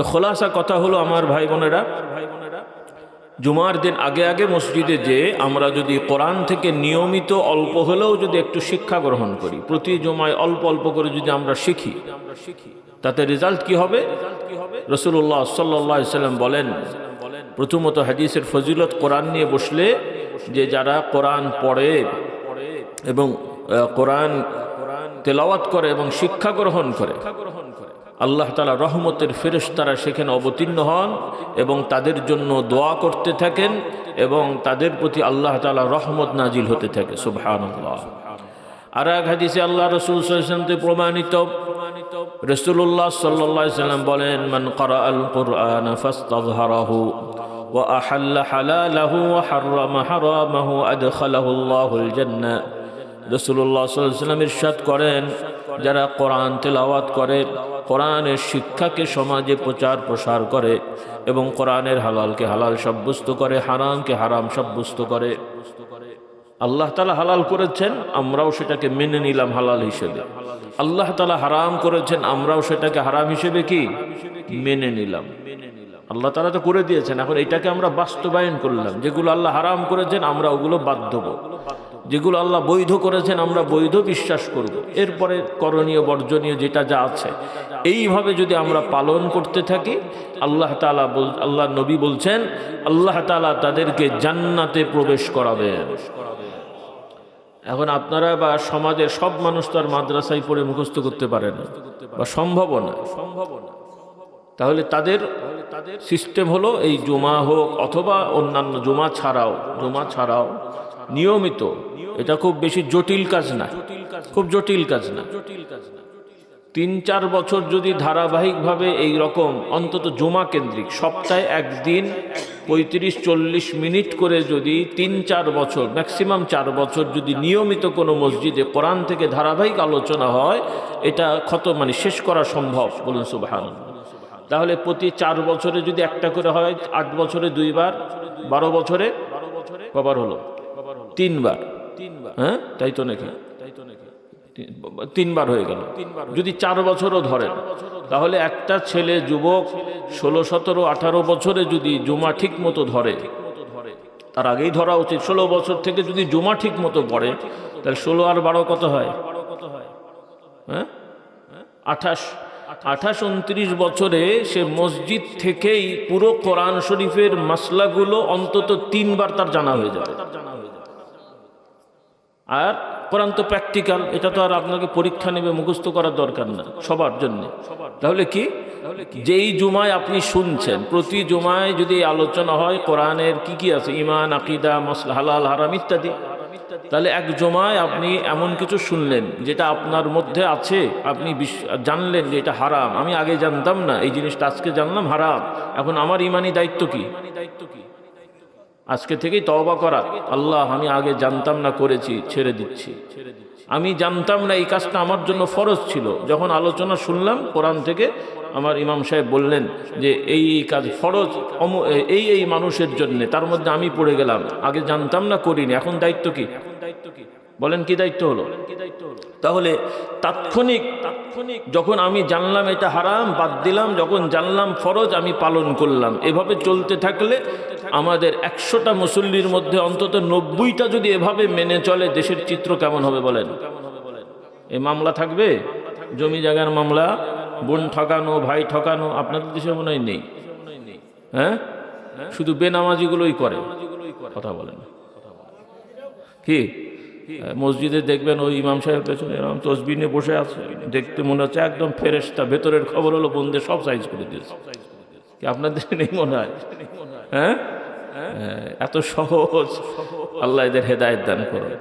তো খোলাসা কথা হলো আমার ভাই বোনেরা, জুমার দিন আগে আগে মসজিদে যে আমরা যদি কোরআন থেকে নিয়মিত অল্প হলেও যদি একটু শিক্ষা গ্রহণ করি, প্রতি জুমায় অল্প অল্প করে যদি আমরা শিখি, তাতে রেজাল্ট কি হবে? রাসূলুল্লাহ সাল্লাল্লাহু আলাইহি সাল্লাম বলেন, প্রথমত হাদিসের ফজিলত কোরআন নিয়ে বসলে, যে যারা কোরআন পড়ে এবং কোরআন তেলাওয়াত করে এবং শিক্ষা গ্রহণ করে, আল্লাহ তাআলা রহমতের ফেরেশতারা সেখানে অবতীর্ণ হন এবং তাদের জন্য দোয়া করতে থাকেন এবং তাদের প্রতি আল্লাহ তাআলা রহমত নাজিল হতে থাকে। সুবহানাল্লাহ। আর এক হাদিসে আল্লাহ রাসূল সাল্লাল্লাহু আলাইহি ওয়াসাল্লাম প্রমাণিত, রাসূলুল্লাহ সাল্লাল্লাহু আলাইহি ওয়াসাল্লাম বলেন, মান ক্বারাআল কুরআন ফাস্তাযহারাহু ওয়া আহাল্লা হালালাহু ওয়া হাররামা হারামাহু আদখালাহু আল্লাহুল জান্নাহ। রাসূলুল্লাহ সাল্লাল্লাহু আলাইহি ওয়াসাল্লাম ইরশাদ করেন, যারা কোরআন তেলাওয়াত করে, কোরআনের শিক্ষাকে সমাজে প্রচার প্রসার করে এবং কোরআনের হালালকে হালাল সাব্যস্ত করে, হারামকে হারাম সাব্যস্ত করে, আল্লাহ তাআলা হালাল করেছেন, আমরাও সেটাকে মেনে নিলাম হালাল হিসেবে। আল্লাহ তাআলা হারাম করেছেন, আমরাও সেটাকে হারাম হিসেবে কি মেনে নিলাম। আল্লাহ তাআলা তো করে দিয়েছেন, এখন এটাকে আমরা বাস্তবায়ন করলাম। যেগুলো আল্লাহ হারাম করেছেন আমরা ওগুলো বাদ দেব, যেগুলো আল্লাহ বৈধ করেছেন আমরা বৈধ বিশ্বাস করব। এরপরে করণীয় বর্জনীয় যেটা যা আছে, এইভাবে যদি আমরা পালন করতে থাকি, আল্লাহ তাআলা আল্লাহ নবী বলছেন, আল্লাহ তাআলা তাদেরকে জান্নাতে প্রবেশ করাবেন। এখন আপনারা বা সমাজের সব মানুষ তো আর মাদ্রাসায় পড়ে মুখস্থ করতে পারে না বা সম্ভব না। তাহলে তাদের সিস্টেম হলো এই জুমা হোক অথবা অন্যান্য জুমা ছাড়াও নিয়মিত, এটা খুব বেশি জটিল কাজ না, খুব জটিল কাজ না। 3-4 বছর যদি ধারাবাহিকভাবে এই রকম অন্তত জুমা কেন্দ্রিক সপ্তাহে একদিন 35-40 মিনিট করে যদি 3-4 বছর, ম্যাক্সিমাম 4 বছর যদি নিয়মিত কোনো মসজিদে কোরআন থেকে ধারাবাহিক আলোচনা হয়, এটা মানে শেষ করা সম্ভব। বলুন সুবহানাল্লাহ। তাহলে প্রতি 4 বছরে যদি একটা করে হয়, 8 বছরে 2 বার, 12 বছরে কবার হলো 3 বার। হ্যাঁ, তাই তো নাকি? 3 বার হয়ে গেল। যদি 4 বছরও ধরেন, তাহলে একটা ছেলে যুবক 16, 17, 18 বছরে যদি জুমা ঠিক মতো ধরে, তার আগেই ধরা উচিত, 16 বছর থেকে যদি জুমা ঠিক মতো পড়ে, তাহলে 16 আর 12 কত হয়? হ্যাঁ, 28, 29 বছরে সে মসজিদ থেকেই পুরো কোরআন শরীফের মাসলাগুলো অন্তত 3 বার তার জানা হয়ে যাবে। আর কোরআন তো প্র্যাকটিক্যাল, এটা তো আর আপনাকে পরীক্ষা নেবে মুখস্থ করার দরকার না সবার জন্য। তাহলে কি, যেই জুমায় আপনি শুনছেন, প্রতি জুমায় যদি আলোচনা হয় কোরআনের কি কি আছে, ঈমান, আকীদা, মাসলা, হালাল হারাম ইত্যাদি, তাহলে এক জুমায় আপনি এমন কিছু শুনলেন যেটা আপনার মধ্যে আছে, আপনি জানলেন যে এটা হারাম, আমি আগে জানতাম না, এই জিনিসটা আজকে জানলাম হারাম, এখন আমার ঈমানি দায়িত্ব কি? আজকে থেকেই তওবা করা, আল্লাহ আমি আগে জানতাম না, করেছি, ছেড়ে দিচ্ছি। আমি জানতাম না এই কাজটা আমার জন্য ফরজ ছিল, যখন আলোচনা শুনলাম কোরআন থেকে, আমার ইমাম সাহেব বললেন যে এই কাজ ফরজ এই মানুষের জন্য, তার মধ্যে আমি পড়ে গেলাম, আগে জানতাম না, করিনি, এখন দায়িত্ব কি? বলেন কি দায়িত্ব হলো? তাহলে তাৎক্ষণিক যখন আমি জানলাম এটা হারাম, বাদ দিলাম, যখন জানলাম ফরজ, আমি পালন করলাম। এভাবে চলতে থাকলে আমাদের 100টা মুসল্লির মধ্যে অন্তত 90টা যদি এভাবে মেনে চলে, দেশের চিত্র কেমন হবে বলেন? এই মামলা থাকবে, জমি জায়গার মামলা, বোন ঠকানো, ভাই ঠকানো, আপনাদের দেশে মনে হয় নেই। হ্যাঁ, শুধু বেনামাজিগুলোই করে। কথা বলেন কি? মসজিদে দেখবেন ওই ইমাম সাহেব পেছনে এরকম তসবিহ নিয়ে বসে আছে, দেখতে মনে হচ্ছে একদম ফেরেশতা। ভেতরের খবর হলো বোনদের সব সাইজ করে দিয়েছে। কি আপনাদের নেই মনে হয়? হ্যাঁ, এত সহজ। আল্লাহ এদের হেদায়েত দান করুন।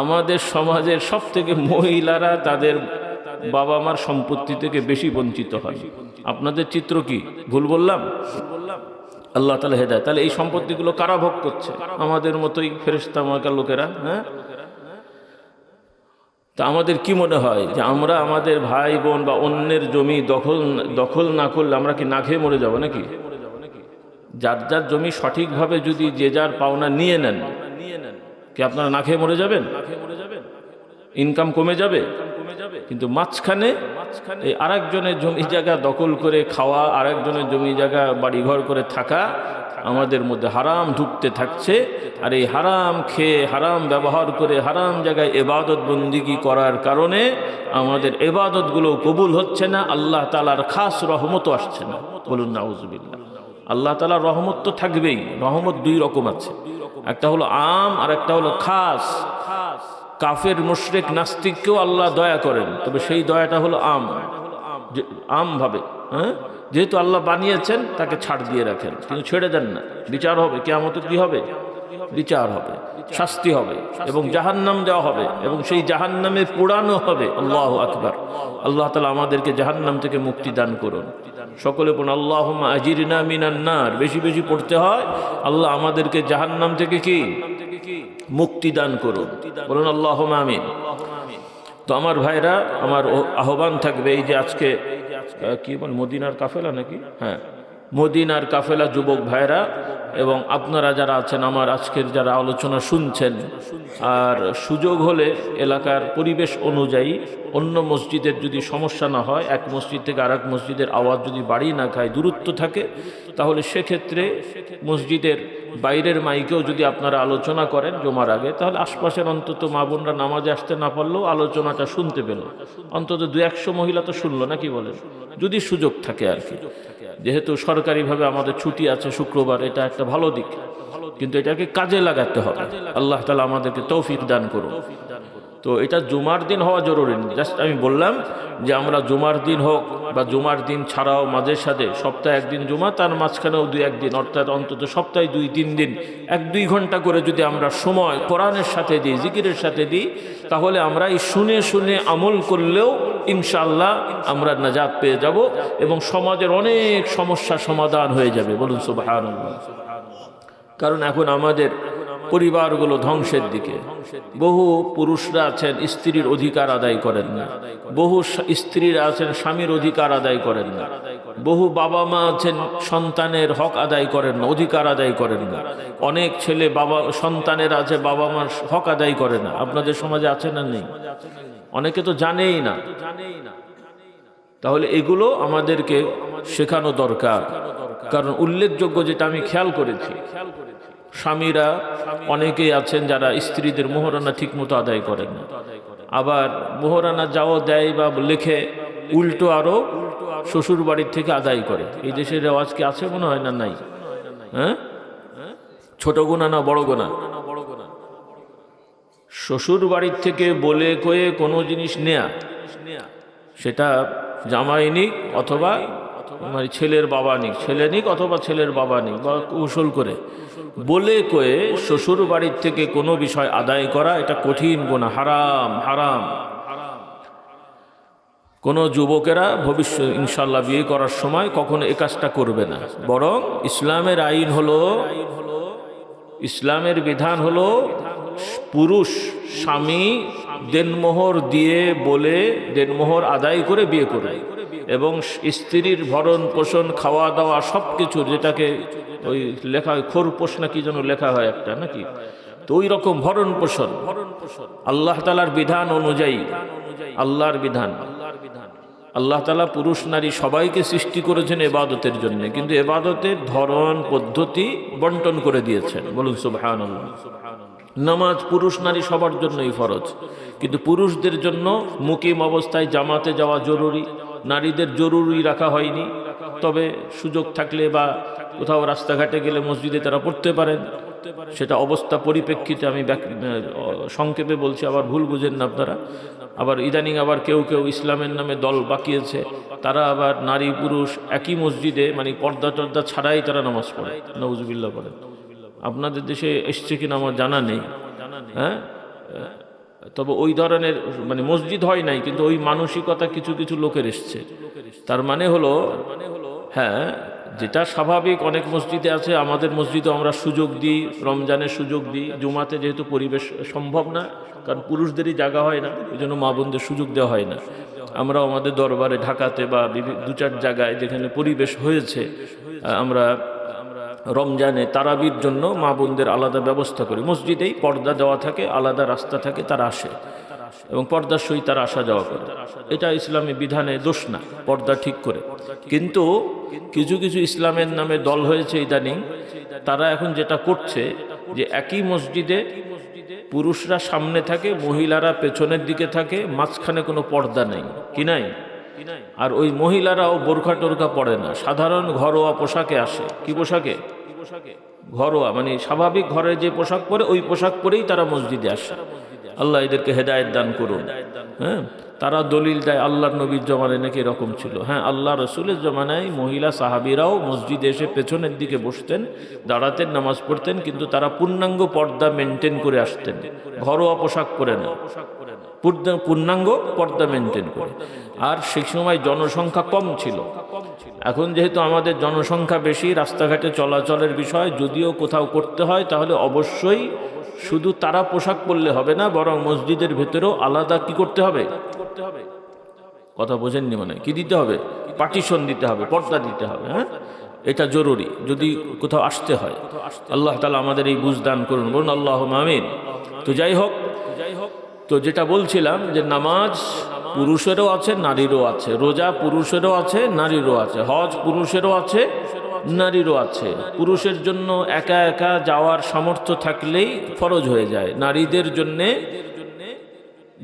আমাদের সমাজের সব থেকে মহিলারা তাদের বাবা মার সম্পত্তি থেকে বেশি বঞ্চিত হয়। আপনাদের চিত্র কি? ভুল বললাম? আল্লাহ তাআলা হেদায়েত। তাহলে এই সম্পত্তিগুলো কারা ভোগ করছে? আমাদের মতোই ফেরেশতা মার্কা লোকেরা। হ্যাঁ, তা আমাদের কি মনে হয় যে আমরা আমাদের ভাই বোন বা অন্যের জমি দখল না করলে আমরা কি না খেয়ে মরে যাব নাকি? যার যার জমি সঠিকভাবে যদি যে যার পাওনা নিয়ে নেন, কি আপনারা না খেয়ে মরে যাবেন? ইনকাম কমে যাবে? কিন্তু মাঝখানে এই আরেকজনের জমি জায়গা দখল করে খাওয়া, আরেকজনের জমি জায়গা বাড়িঘর করে থাকা, আমাদের মধ্যে হারাম ঢুকতে থাকছে। আর এই হারাম খেয়ে, হারাম ব্যবহার করে, হারাম জায়গায় ইবাদত বন্দিগি করার কারণে আমাদের ইবাদতগুলো কবুল হচ্ছে না, আল্লাহ তাআলার খাস রহমতও আসছে না। বলুন নাউজুবিল্লাহ। আল্লাহ তাআলার রহমত তো থাকবেই, রহমত দুই রকম আছে, একটা হলো আম আর একটা হলো খাস। কাফের মুশরিক নাস্তিককেও আল্লাহ দয়া করেন, তবে সেই দয়াটা হলো আম ভাবে, হ্যাঁ, যেহেতু আল্লাহ বানিয়েছেন তাকে ছাড় দিয়ে রাখেন, কিন্তু ছেড়ে দেন না। বিচার হবে, কিয়ামতে কি হবে? বিচার হবে, শাস্তি হবে এবং জাহান্নাম দেওয়া হবে এবং সেই জাহান্নামে পোড়ানো হবে। আল্লাহু আকবার। আল্লাহ তাআলা আমাদেরকে জাহান্নাম থেকে মুক্তি দান করুন। সকলে বলুন আল্লাহুম্মা আজিরনা মিনান নার। বেশি বেশি পড়তে হয়, আল্লাহ আমাদেরকে জাহান্নাম থেকে কি মুক্তি দান করুন। বলুন আল্লাহুম্মা আমিন। তো আমার ভাইরা, আমার আহ্বান থাকবে, এই যে আজকে কি বল মদিনার কাফেলা নাকি, হ্যাঁ, মদিনার কাফেলা যুবক ভাইরা এবং আপনারা যারা আছেন, আমার আজকের যারা আলোচনা শুনছেন, আর সুযোগ হলে এলাকার পরিবেশ অনুযায়ী অন্য মসজিদের যদি সমস্যা না হয়, এক মসজিদ থেকে আরেক মসজিদের আওয়াজ যদি বাড়ি না খায়, দূরত্ব থাকে, তাহলে সেক্ষেত্রে মসজিদের বাইরের মাইকেও যদি আপনারা আলোচনা করেন জমার আগে, তাহলে আশপাশের অন্তত মা বোনরা নামাজে আসতে না পারলেও আলোচনাটা শুনতে পেল, অন্তত 200 মহিলা তো শুনলো, নাকি বলেন, যদি সুযোগ থাকে আর কি। যেহেতু সরকারিভাবে আমাদের ছুটি আছে শুক্রবার, এটা একটা ভালো দিক, কিন্তু এটাকে কাজে লাগাতে হবে। আল্লাহ তাআলা আমাদেরকে তৌফিক দান করুন। তো এটা জুমার দিন হওয়া জরুরি নেই, জাস্ট আমি বললাম যে আমরা জুমার দিন হোক বা জুমার দিন ছাড়াও মাঝে সাথে সপ্তাহে একদিন জুমা, তার মাঝখানেও 2-1 দিন, অর্থাৎ অন্তত সপ্তাহে 2-3 দিন 1-2 ঘন্টা করে যদি আমরা সময় কোরআনের সাথে দিই, জিকিরের সাথে দিই, তাহলে আমরা এই শুনে শুনে আমল করলেও ইনশাআল্লাহ আমরা নাজাত পেয়ে যাব এবং সমাজের অনেক সমস্যা সমাধান হয়ে যাবে। বলুন সুবহানাল্লাহ। কারণ এখন আমাদের পরিবারগুলো ধ্বংসের দিকে। বহু পুরুষরা আছেন স্ত্রীর অধিকার আদায় করেন না, বহু স্ত্রীরা আছেন স্বামীর অধিকার আদায় করেন না, বহু বাবা মা আছেন সন্তানের হক আদায় করেন না, অধিকার আদায় করেন না। অনেক ছেলে বাবা সন্তানের আছে, বাবা মার হক আদায় করে না। আপনাদের সমাজে আছে না নেই? অনেকে তো জানেই না। তাহলে এগুলো আমাদেরকে শেখানো দরকার। কারণ উল্লেখযোগ্য যেটা আমি খেয়াল করেছি, স্বামীরা অনেকেই আছেন যারা স্ত্রীদের মোহরানা ঠিক মতো আদায় করেন না, আবার মোহরানা যাও দেয় বা লেখে উল্টো আরো শ্বশুর বাড়ির থেকে আদায় করে। এই দেশের রেওয়াজ কি আছে? মনে হয় না নাই। হ্যাঁ, ছোট গুনাহ না বড় গুনাহ? শ্বশুর বাড়ির থেকে বলে কয়ে কোনো জিনিস নেয়া, সেটা জামাই নিক অথবা মানে ছেলের বাবা নিক, ছেলে নিক অথবা ছেলের বাবা নিক, বা কৌশল করে বলে কয়ে শ্বশুর বাড়ির থেকে কোনো বিষয় আদায় করা, এটা কঠিন গুনাহ, হারাম হারাম। কোনো যুবকেরা ভবিষ্যৎ ইনশাল্লাহ বিয়ে করার সময় কখনো এ কাজটা করবে না। বরং ইসলামের আইন হলো, ইসলামের বিধান হলো, পুরুষ স্বামী দেনমোহর দিয়ে বলে দেনমোহর আদায় করে বিয়ে করে, এবং স্ত্রীর ভরণ পোষণ খাওয়া দাওয়া সব কিছু, যেটাকে ওই লেখা হয় খোরপোষ না কি যেন লেখা হয় একটা নাকি, তো ওই রকম ভরণ পোষণ আল্লাহ তাআলার বিধান অনুযায়ী, আল্লাহর বিধান। আল্লাহ তাআলা পুরুষ নারী সবাইকে সৃষ্টি করেছেন ইবাদতের জন্য, কিন্তু ইবাদতের ধরন পদ্ধতি বন্টন করে দিয়েছেন। বলুন সুবহানাল্লাহ। নামাজ পুরুষ নারী সবার জন্যই ফরজ, কিন্তু পুরুষদের জন্য মুকিম অবস্থায় জামাতে যাওয়া জরুরি, নারীদের জরুরি রাখা হয়নি। তবে সুযোগ থাকলে বা কোথাও রাস্তাঘাটে গেলে মসজিদে তারা পড়তে পারেন, সেটা অবস্থা পরিপ্রেক্ষিতে আমি সংক্ষেপে বলছি, আবার ভুল বুঝেন না আপনারা। আবার ইদানিং আবার কেউ কেউ ইসলামের নামে দল বাকিয়েছে, তারা আবার নারী পুরুষ একই মসজিদে মানে পর্দা টর্দা ছাড়াই তারা নামাজ পড়ে, নাউজুবিল্লাহ বলেন। আপনাদের দেশে এসছে কিনা আমার জানা নেই, হ্যাঁ, তবে ওই ধরনের মানে মসজিদ হয় নাই, কিন্তু ওই মানসিকতা কিছু কিছু লোকের এসছে। তার মানে হলো, হ্যাঁ, যেটা স্বাভাবিক অনেক মসজিদে আছে, আমাদের মসজিদে আমরা সুযোগ দিই, রমজানের সুযোগ দিই, জুমাতে যেহেতু পরিবেশ সম্ভব না, কারণ পুরুষদেরই জায়গা হয় না, এই জন্য মা বোনদের সুযোগ দেওয়া হয় না। আমরা আমাদের দরবারে ঢাকাতে বা 2-4 জায়গায় যেখানে পরিবেশ হয়েছে, আমরা রমজানে তারাবির জন্য মা বোনদের আলাদা ব্যবস্থা করি। মসজিদেই পর্দা দেওয়া থাকে, আলাদা রাস্তা থাকে, তারা আসে এবং পর্দার সহিত তারা আসা যাওয়া করে। এটা ইসলামী বিধানে দোষ না, পর্দা ঠিক করে। কিন্তু কিছু কিছু ইসলামের নামে দল হয়েছে ইদানিং, তারা এখন যেটা করছে যে একই মসজিদে পুরুষরা সামনে থাকে, মহিলারা পেছনের দিকে থাকে, মাঝখানে কোনো পর্দা নেই, কি নাই? আর ওই মহিলারাও বোরখা টোরখা পরে না, সাধারণ ঘরোয়া পোশাকে আসে। কি পোশাকে? ঘরোয়া, মানে স্বাভাবিক ঘরে যে পোশাক পরে ওই পোশাক পরেই তারা মসজিদে আসে। আল্লাহ এদেরকে হেদায়েত দান করুন। হ্যাঁ, তারা দলিল দেয় আল্লাহর নবীর জমানায় নাকি এরকম ছিল। হ্যাঁ, আল্লাহ রসুলের জমানায় মহিলা সাহাবীরাও মসজিদে এসে পেছনের দিকে বসতেন, দাঁড়াতেন, নামাজ পড়তেন, কিন্তু তারা পূর্ণাঙ্গ পর্দা মেনটেন করে আসতেন, ঘরোয়া পোশাক পরে না, পূর্ণাঙ্গ পর্দা মেনটেন করে। আর সেই সময় জনসংখ্যা কম ছিল। এখন যেহেতু আমাদের জনসংখ্যা বেশি, রাস্তাঘাটে চলাচলের বিষয় যদিও কোথাও করতে হয়, তাহলে অবশ্যই শুধু তারা পোশাক পরলে হবে না, বরং মসজিদের ভেতরেও আলাদা কি করতে হবে? কথা বোঝেননি মানে কি দিতে হবে? পার্টিশন দিতে হবে, পর্দা দিতে হবে। হ্যাঁ, এটা জরুরি যদি কোথাও আসতে হয়। আল্লাহ তাআলা আমাদের এই বুঝ দান করুন, বলুন আল্লাহুম্মা আমিন। তো যাই হোক, তো যেটা বলছিলাম যে নামাজ পুরুষেরও আছে, নারীরও আছে, রোজা পুরুষেরও আছে, নারীরও আছে, হজ পুরুষেরও আছে, নারীরও আছে। পুরুষের জন্য একা একা যাওয়ার সামর্থ্য থাকলেই ফরজ হয়ে যায়। নারীদের জন্যে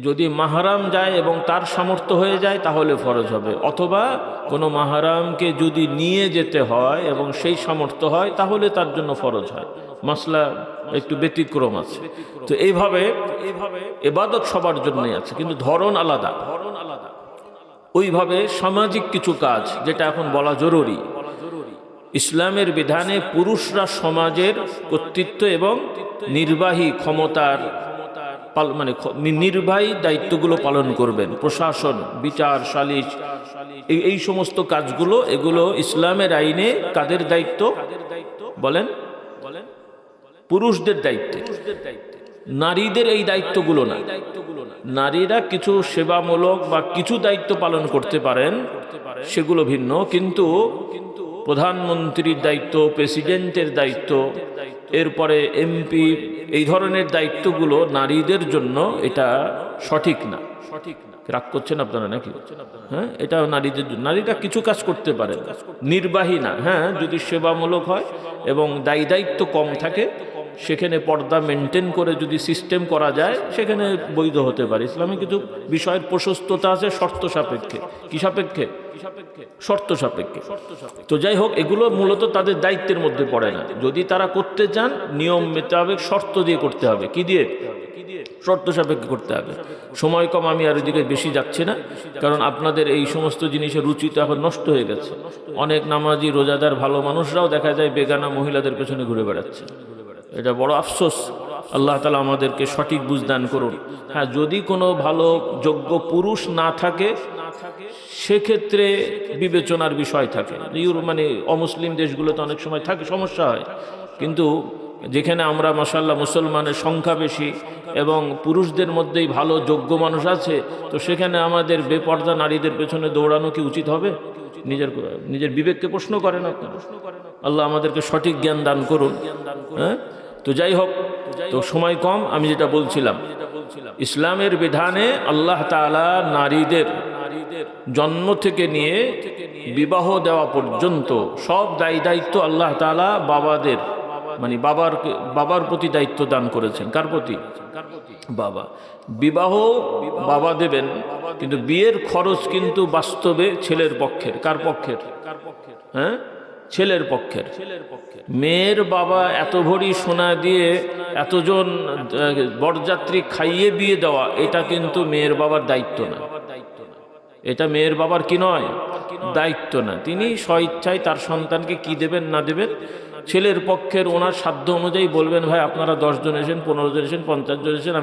যদি মাহরাম যায় এবং তার সামর্থ্য হয়ে যায় তাহলে ফরজ হবে, অথবা কোনো মাহরামকে যদি নিয়ে যেতে হয় এবং সেই সামর্থ্য হয় তাহলে তার জন্য ফরজ হয়। মাসলা একটু ব্যতিক্রম আছে। তো এইভাবে ইবাদত সবার জন্যই আছে, কিন্তু ধরন আলাদা। ওইভাবে সামাজিক কিছু কাজ যেটা এখন বলা জরুরি, ইসলামের বিধানে পুরুষরা সমাজের কর্তৃত্ব এবং নির্বাহী ক্ষমতার মানে নির্বাহী দায়িত্বগুলো পালন করবেন। প্রশাসন, বিচার, সালিশ, এই সমস্ত কাজগুলো, এগুলো ইসলামের আইনে কাদের দায়িত্ব বলেন? পুরুষদের দায়িত্ব। নারীদের এই দায়িত্বগুলো না। নারীরা কিছু সেবামূলক বা কিছু দায়িত্ব পালন করতে পারেন, সেগুলো ভিন্ন, কিন্তু প্রধানমন্ত্রীর দায়িত্ব, প্রেসিডেন্টের দায়িত্ব, এরপরে এমপি, এই ধরনের দায়িত্বগুলো নারীদের জন্য এটা সঠিক না। রাগ করছেন আপনারা নাকি? হ্যাঁ, এটা নারীদের জন্য। নারীরা কিছু কাজ করতে পারে, নির্বাহী না। হ্যাঁ, যদি সেবামূলক হয় এবং দায়িত্ব কম থাকে, সেখানে পর্দা মেনটেন করে যদি সিস্টেম করা যায়, সেখানে বৈধ হতে পারে। ইসলামে কিছু বিষয়ের প্রশস্ততা আছে, শর্ত সাপেক্ষে। কি সাপেক্ষে? শর্ত সাপেক্ষে। তো যাই হোক, এগুলো মূলত তাদের দায়িত্বের মধ্যে পড়ে না। যদি তারা করতে চান, নিয়ম মোতাবেক শর্ত দিয়ে করতে হবে। কি দিয়ে? শর্ত সাপেক্ষে করতে হবে। সময় কম, আমি আর ওইদিকে বেশি যাচ্ছি না, কারণ আপনাদের এই সমস্ত জিনিসের রুচি তো এখন নষ্ট হয়ে গেছে। অনেক নামাজি, রোজাদার, ভালো মানুষরাও দেখা যায় বেগানা মহিলাদের পেছনে ঘুরে বেড়াচ্ছে। এটা বড় আফসোস। আল্লাহ তাআলা আমাদেরকে সঠিক বুঝ দান করুন। হ্যাঁ, যদি কোনো ভালো যোগ্য পুরুষ না থাকে, সেক্ষেত্রে বিবেচনার বিষয় থাকে। মানে অমুসলিম দেশগুলোতে অনেক সময় থাকে, সমস্যা হয়। কিন্তু যেখানে আমরা মাশাআল্লাহ মুসলমানের সংখ্যা বেশি এবং পুরুষদের মধ্যেই ভালো যোগ্য মানুষ আছে, তো সেখানে আমাদের বেপর্দা নারীদের পেছনে দৌড়ানো কি উচিত হবে? নিজের বিবেককে প্রশ্ন করেন আপনারা। আল্লাহ আমাদেরকে সঠিক জ্ঞান দান করুন। হ্যাঁ, তো যাই হোক, তো সময় কম, আমি যেটা বলছিলাম, ইসলামের বিধানে আল্লাহ তাআলা নারীদের জন্ম থেকে নিয়ে বিবাহ দেওয়া পর্যন্ত সব দায়িত্ব আল্লাহ তাআলা বাবাদের, মানে বাবার প্রতি দায়িত্ব দান করেছেন। কার প্রতি? বাবা। বিবাহ বাবা দেবেন, কিন্তু বিয়ের খরচ কিন্তু বাস্তবে ছেলের পক্ষের। কার পক্ষের? হ্যাঁ, ছেলের পক্ষের। মেয়ের বাবা এত ভরি সোনা দিয়ে এতজন বরযাত্রী খাইয়ে বিয়ে দেওয়া, এটা কিন্তু মেয়ের বাবার দায়িত্ব না। এটা মেয়ের বাবার কি নয়? দায়িত্ব না। তিনি স্বইচ্ছায় তার সন্তানকে কি দেবেন না দেবেন, ছেলের পক্ষের ওনার সাধ্য অনুযায়ী বলবেন, ভাই আপনারা 10 জন এসেন, 15 জন এসেন, 50 জন এসেন,